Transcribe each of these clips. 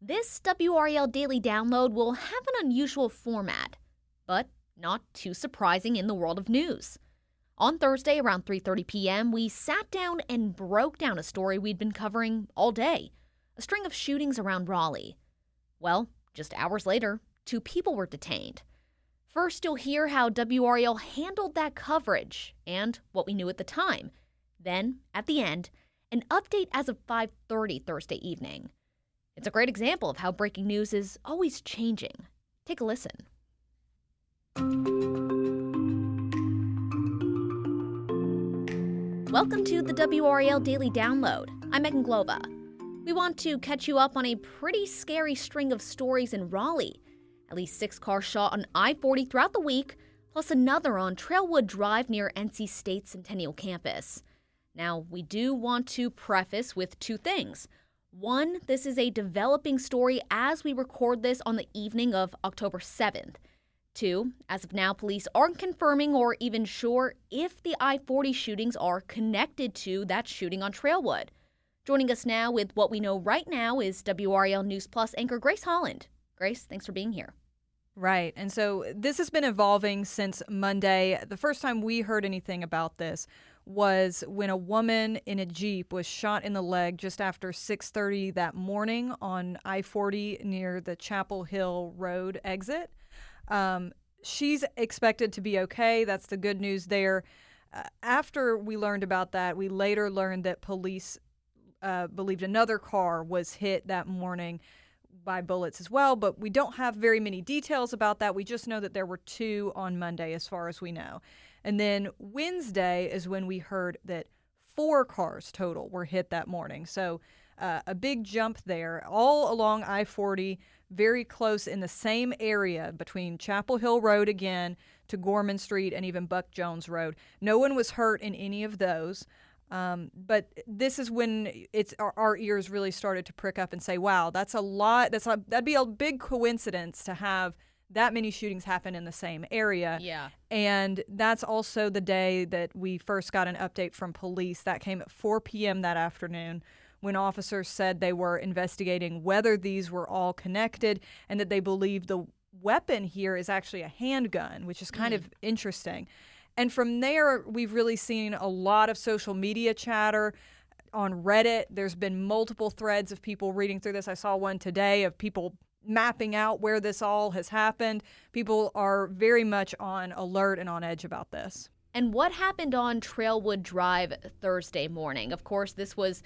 This WRAL Daily Download will have an unusual format, but not too surprising in the world of news. On Thursday around 3:30 p.m., we sat down and broke down a story we'd been covering all day, a string of shootings around Raleigh. Well, just hours later, 2 people were detained. First, you'll hear how WRAL handled that coverage and what we knew at the time. Then, at the end, an update as of 5:30 Thursday evening. It's a great example of how breaking news is always changing. Take a listen. Welcome to the WRAL Daily Download. I'm Meghan Glova. We want to catch you up on a pretty scary string of stories in Raleigh. At least 6 cars shot on I-40 throughout the week, plus another on Trailwood Drive near NC State's Centennial Campus. Now, we do want to preface with 2 things. 1, this is a developing story as we record this on the evening of October 7th. 2, as of now, police aren't confirming or even sure if the I-40 shootings are connected to that shooting on Trailwood. Joining us now with what we know right now is WRAL News Plus anchor Grace Holland. Grace, thanks for being here. Right. And so this has been evolving since Monday. The first time we heard anything about this was when a woman in a Jeep was shot in the leg just after 6:30 that morning on I-40 near the Chapel Hill Road exit. She's expected to be okay. That's the good news there. After we learned about that, we later learned that police believed another car was hit that morning by bullets as well, but we don't have very many details about that. We just know that there were 2 on Monday as far as we know. And then Wednesday is when we heard that 4 cars total were hit that morning. So a big jump there, all along I-40, very close in the same area between Chapel Hill Road again to Gorman Street and even Buck Jones Road. No one was hurt in any of those. But this is when our ears really started to prick up and say, wow, that's a lot. That'd be a big coincidence to have that many shootings happen in the same area. Yeah. And that's also the day that we first got an update from police. That came at 4 p.m. that afternoon when officers said they were investigating whether these were all connected and that they believe the weapon here is actually a handgun, which is kind of interesting. And from there, we've really seen a lot of social media chatter on Reddit. There's been multiple threads of people reading through this. I saw one today of people mapping out where this all has happened. People are very much on alert and on edge about this. And what happened on Trailwood Drive Thursday morning? Of course, this was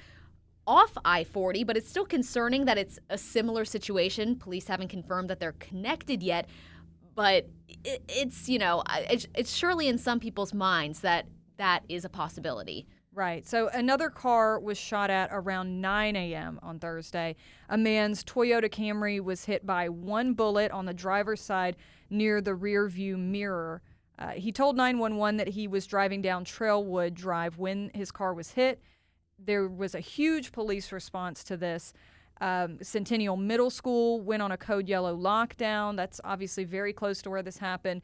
off I-40, but it's still concerning that it's a similar situation. Police haven't confirmed that they're connected yet. But it's surely in some people's minds that is a possibility. Right. So another car was shot at around 9 a.m. on Thursday. A man's Toyota Camry was hit by 1 bullet on the driver's side near the rear view mirror. He told 911 that he was driving down Trailwood Drive when his car was hit. There was a huge police response to this. Centennial Middle School went on a code yellow lockdown. That's obviously very close to where this happened.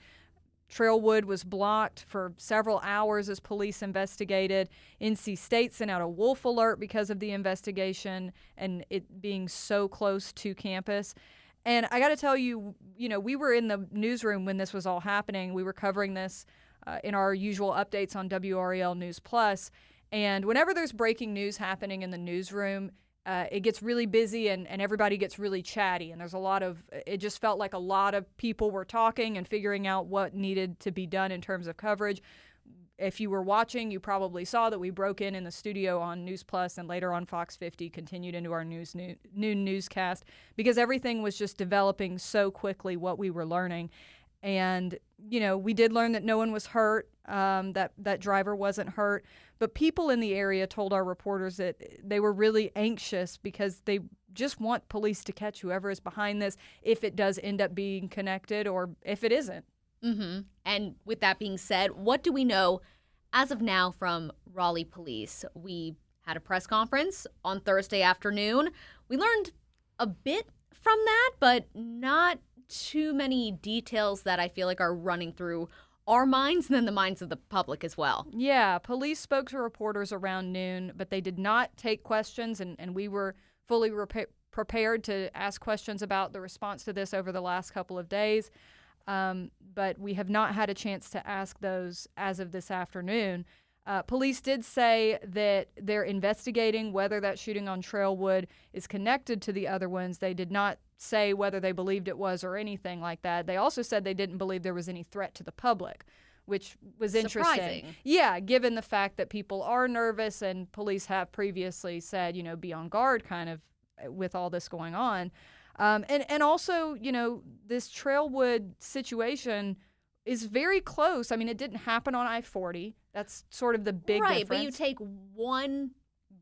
Trailwood was blocked for several hours as police investigated. NC State sent out a wolf alert because of the investigation and it being so close to campus. And I got to tell you, we were in the newsroom when this was all happening. We were covering this in our usual updates on WRAL News Plus. And whenever there's breaking news happening in the newsroom, it gets really busy and everybody gets really chatty. And it just felt like a lot of people were talking and figuring out what needed to be done in terms of coverage. If you were watching, you probably saw that we broke in the studio on News Plus and later on Fox 50, continued into our noon newscast because everything was just developing so quickly what we were learning. And, we did learn that no one was hurt, that driver wasn't hurt. But people in the area told our reporters that they were really anxious because they just want police to catch whoever is behind this if it does end up being connected or if it isn't. Mm-hmm. And with that being said, what do we know as of now from Raleigh police? We had a press conference on Thursday afternoon. We learned a bit from that, but not too many details that I feel like are running through our minds and then the minds of the public as well. Yeah, police spoke to reporters around noon, but they did not take questions, and we were fully prepared to ask questions about the response to this over the last couple of days, but we have not had a chance to ask those as of this afternoon. Police did say that they're investigating whether that shooting on Trailwood is connected to the other ones. They did not say whether they believed it was or anything like that. They also said they didn't believe there was any threat to the public, which was interesting. Surprising. Yeah, given the fact that people are nervous and police have previously said, be on guard kind of with all this going on. And also, this Trailwood situation is very close. I mean, it didn't happen on I-40. That's sort of the big difference. Right, but you take one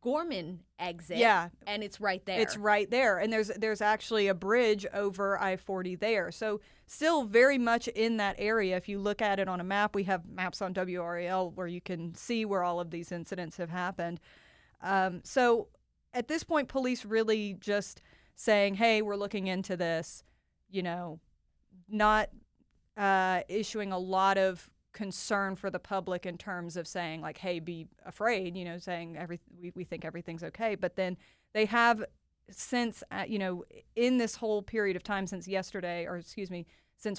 Gorman exit, and it's right there. It's right there, and there's actually a bridge over I-40 there. So still very much in that area. If you look at it on a map, we have maps on WRAL where you can see where all of these incidents have happened. So at this point, police really just saying, hey, we're looking into this, not issuing a lot of concern for the public in terms of saying like, hey, be afraid, saying we think everything's okay. But then they have since, in this whole period of time since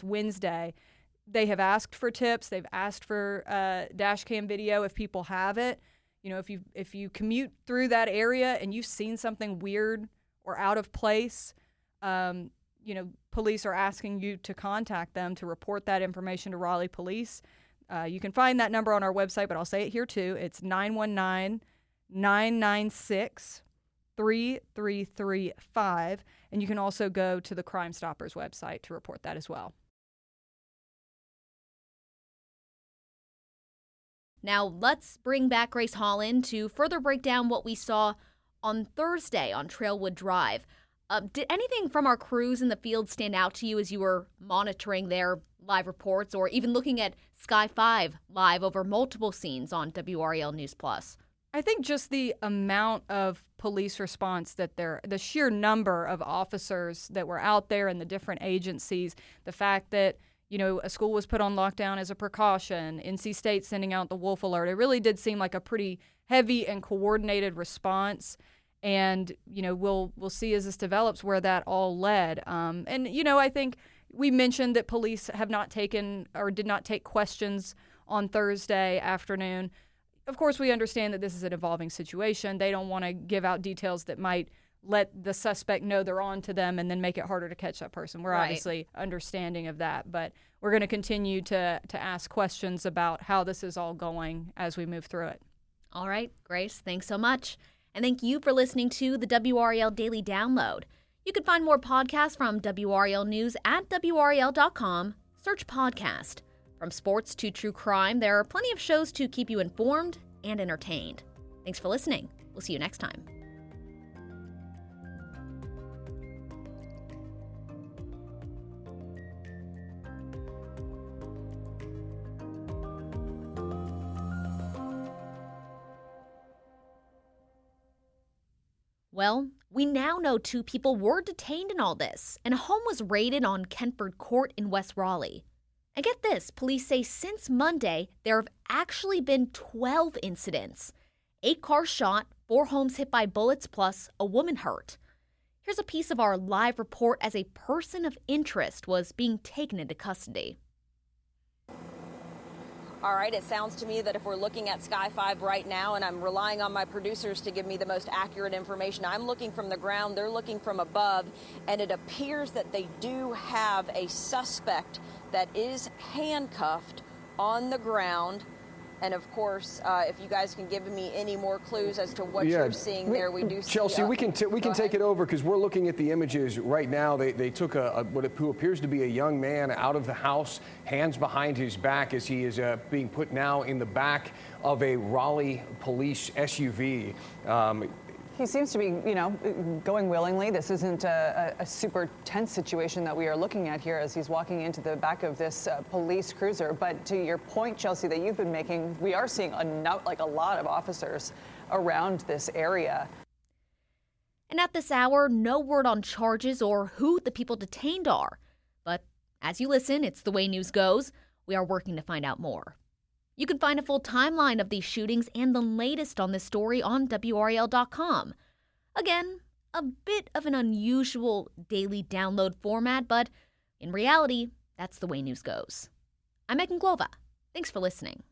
Wednesday, they have asked for tips. They've asked for dash cam video if people have it. If you commute through that area and you've seen something weird or out of place, police are asking you to contact them to report that information to Raleigh Police. You can find that number on our website, but I'll say it here too. It's 919-996-3335. And you can also go to the Crime Stoppers website to report that as well. Now let's bring back Grace Holland to further break down what we saw on Thursday on Trailwood Drive. Did anything from our crews in the field stand out to you as you were monitoring their live reports or even looking at Sky 5 live over multiple scenes on WRAL News Plus? I think just the amount of police response the sheer number of officers that were out there in the different agencies, the fact that a school was put on lockdown as a precaution, NC State sending out the wolf alert. It really did seem like a pretty heavy and coordinated response. And, we'll see as this develops where that all led. I think we mentioned that police have not taken or did not take questions on Thursday afternoon. Of course, we understand that this is an evolving situation. They don't want to give out details that might let the suspect know they're on to them and then make it harder to catch that person. We're obviously understanding of that, but we're going to continue to ask questions about how this is all going as we move through it. All right, Grace, thanks so much. And thank you for listening to the WRAL Daily Download. You can find more podcasts from WRAL News at WRAL.com. Search podcast. From sports to true crime, there are plenty of shows to keep you informed and entertained. Thanks for listening. We'll see you next time. Well, we now know 2 people were detained in all this, and a home was raided on Kentford Court in West Raleigh. And get this, police say since Monday, there have actually been 12 incidents. 8 cars shot, 4 homes hit by bullets, plus a woman hurt. Here's a piece of our live report as a person of interest was being taken into custody. All right, it sounds to me that if we're looking at Sky 5 right now, and I'm relying on my producers to give me the most accurate information, I'm looking from the ground, they're looking from above, and it appears that they do have a suspect that is handcuffed on the ground. And of course, if you guys can give me any more clues as to what you're seeing there, we do see. Chelsea, we can take it over because we're looking at the images right now. They took what appears to be a young man out of the house, hands behind his back as he is being put now in the back of a Raleigh police SUV. He seems to be, going willingly. This isn't a super tense situation that we are looking at here as he's walking into the back of this police cruiser. But to your point, Chelsea, that you've been making, we are seeing a lot of officers around this area. And at this hour, no word on charges or who the people detained are. But as you listen, it's the way news goes. We are working to find out more. You can find a full timeline of these shootings and the latest on this story on WRAL.com. Again, a bit of an unusual daily download format, but in reality, that's the way news goes. I'm Meghan Glova. Thanks for listening.